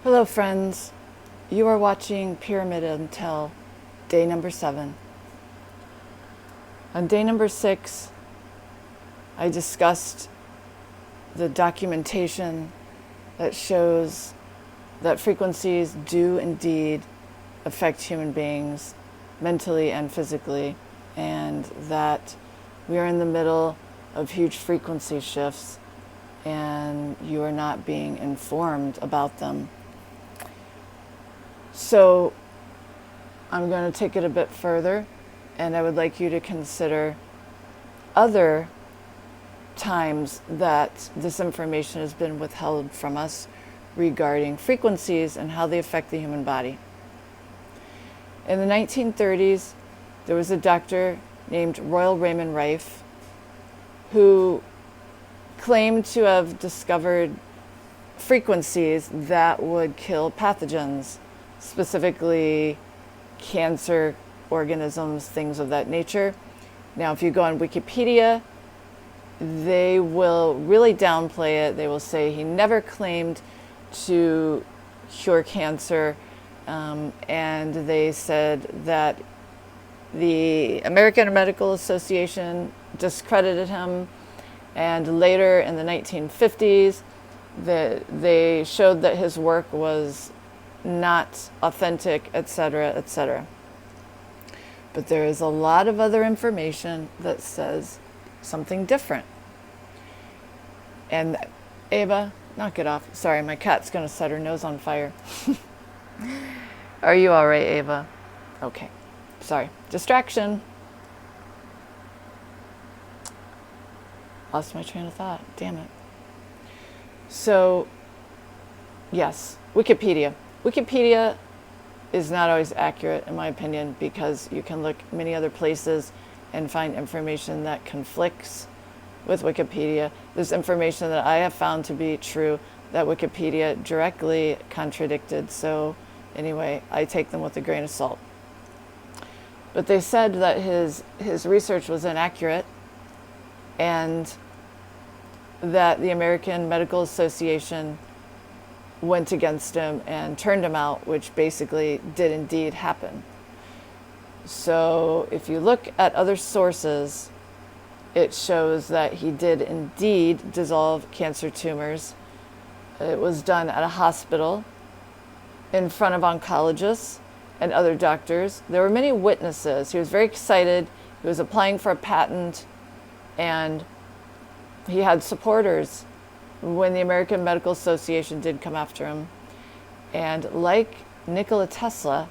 Hello friends, you are watching Pyramid Intel, day number 7. On day number 6, I discussed the documentation that shows that frequencies do indeed affect human beings mentally and physically, and that we are in the middle of huge frequency shifts and you are not being informed about them. So I'm going to take it a bit further, and I would like you to consider other times that this information has been withheld from us regarding frequencies and how they affect the human body. In the 1930s, there was a doctor named Royal Raymond Rife who claimed to have discovered frequencies that would kill pathogens, specifically cancer organisms, things of that nature. Now, if you go on Wikipedia, they will really downplay it. They will say he never claimed to cure cancer, and they said that the American Medical Association discredited him, and later in the 1950s, they showed that his work was not authentic, etc., etc. But there is a lot of other information that says something different. And Ava, knock it off. Sorry, my cat's going to set her nose on fire. Are you all right, Ava? Okay. Sorry. Distraction. Lost my train of thought. Damn it. So, yes, Wikipedia. Wikipedia is not always accurate, in my opinion, because you can look many other places and find information that conflicts with Wikipedia. There's information that I have found to be true that Wikipedia directly contradicted. So anyway, I take them with a grain of salt. But they said that his research was inaccurate and that the American Medical Association went against him and turned him out, which basically did indeed happen. So if you look at other sources, it shows that he did indeed dissolve cancer tumors. It was done at a hospital in front of oncologists and other doctors. There were many witnesses. He was very excited. He was applying for a patent, and he had supporters when the American Medical Association did come after him. And like Nikola Tesla,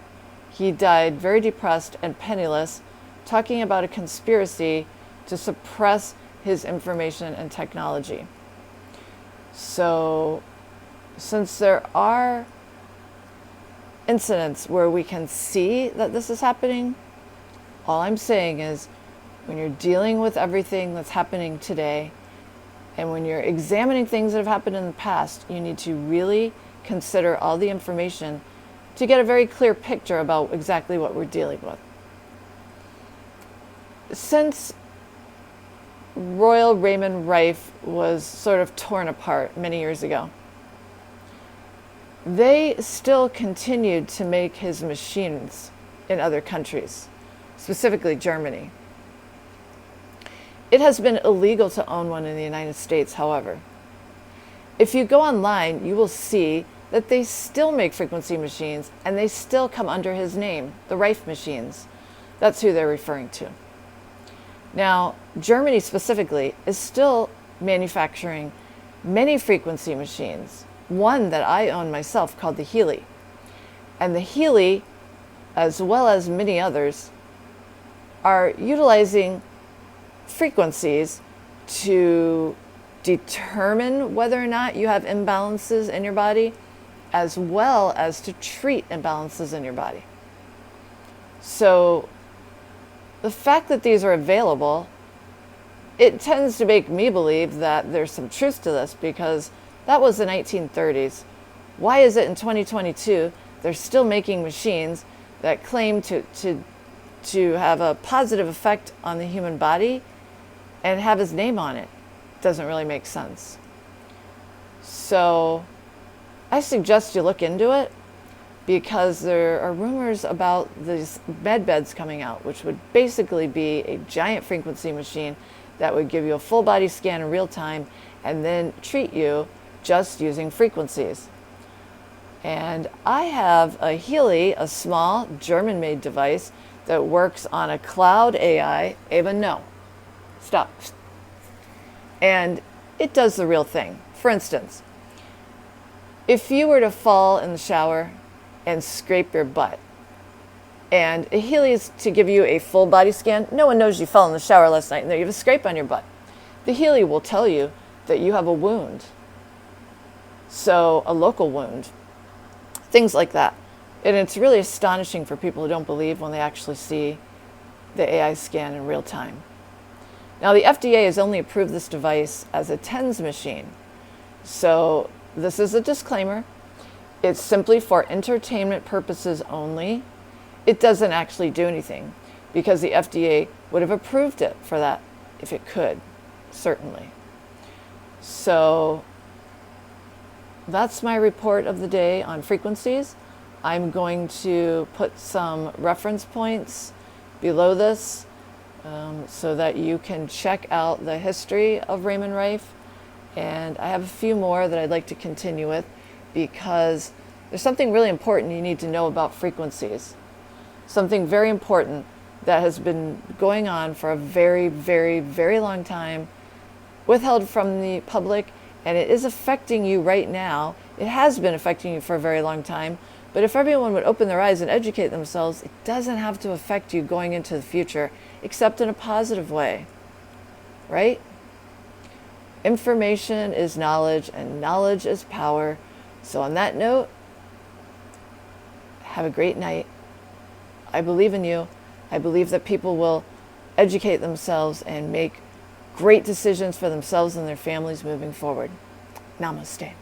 he died very depressed and penniless, talking about a conspiracy to suppress his information and technology. So, since there are incidents where we can see that this is happening, all I'm saying is when you're dealing with everything that's happening today, and when you're examining things that have happened in the past, you need to really consider all the information to get a very clear picture about exactly what we're dealing with. Since Royal Raymond Rife was sort of torn apart many years ago, they still continued to make his machines in other countries, specifically Germany. It has been illegal to own one in the United States, however. If you go online, you will see that they still make frequency machines, and they still come under his name, the Rife Machines. That's who they're referring to. Now, Germany specifically is still manufacturing many frequency machines, one that I own myself called the Healy. And the Healy, as well as many others, are utilizing frequencies to determine whether or not you have imbalances in your body, as well as to treat imbalances in your body. So the fact that these are available, it tends to make me believe that there's some truth to this, because that was the 1930s. Why is it in 2022 they're still making machines that claim to have a positive effect on the human body and have his name on it? Doesn't really make sense. So I suggest you look into it because there are rumors about these med beds coming out, which would basically be a giant frequency machine that would give you a full body scan in real time and then treat you just using frequencies. And I have a Healy, a small German-made device that works on a cloud AI. Ava, no. Stop. And it does the real thing. For instance, if you were to fall in the shower and scrape your butt, and a Healy is to give you a full body scan, no one knows you fell in the shower last night and that you have a scrape on your butt. The Healy will tell you that you have a wound, so a local wound, things like that. And it's really astonishing for people who don't believe when they actually see the AI scan in real time. Now, the FDA has only approved this device as a TENS machine. So this is a disclaimer. It's simply for entertainment purposes only. It doesn't actually do anything because the FDA would have approved it for that if it could, certainly. So that's my report of the day on frequencies. I'm going to put some reference points below this so that you can check out the history of Raymond Rife. And I have a few more that I'd like to continue with because there's something really important you need to know about frequencies. Something very important that has been going on for a very, very, very long time, withheld from the public, and it is affecting you right now. It has been affecting you for a very long time, but if everyone would open their eyes and educate themselves, it doesn't have to affect you going into the future, except in a positive way, right? Information is knowledge, and knowledge is power. So on that note, have a great night. I believe in you. I believe that people will educate themselves and make great decisions for themselves and their families moving forward. Namaste.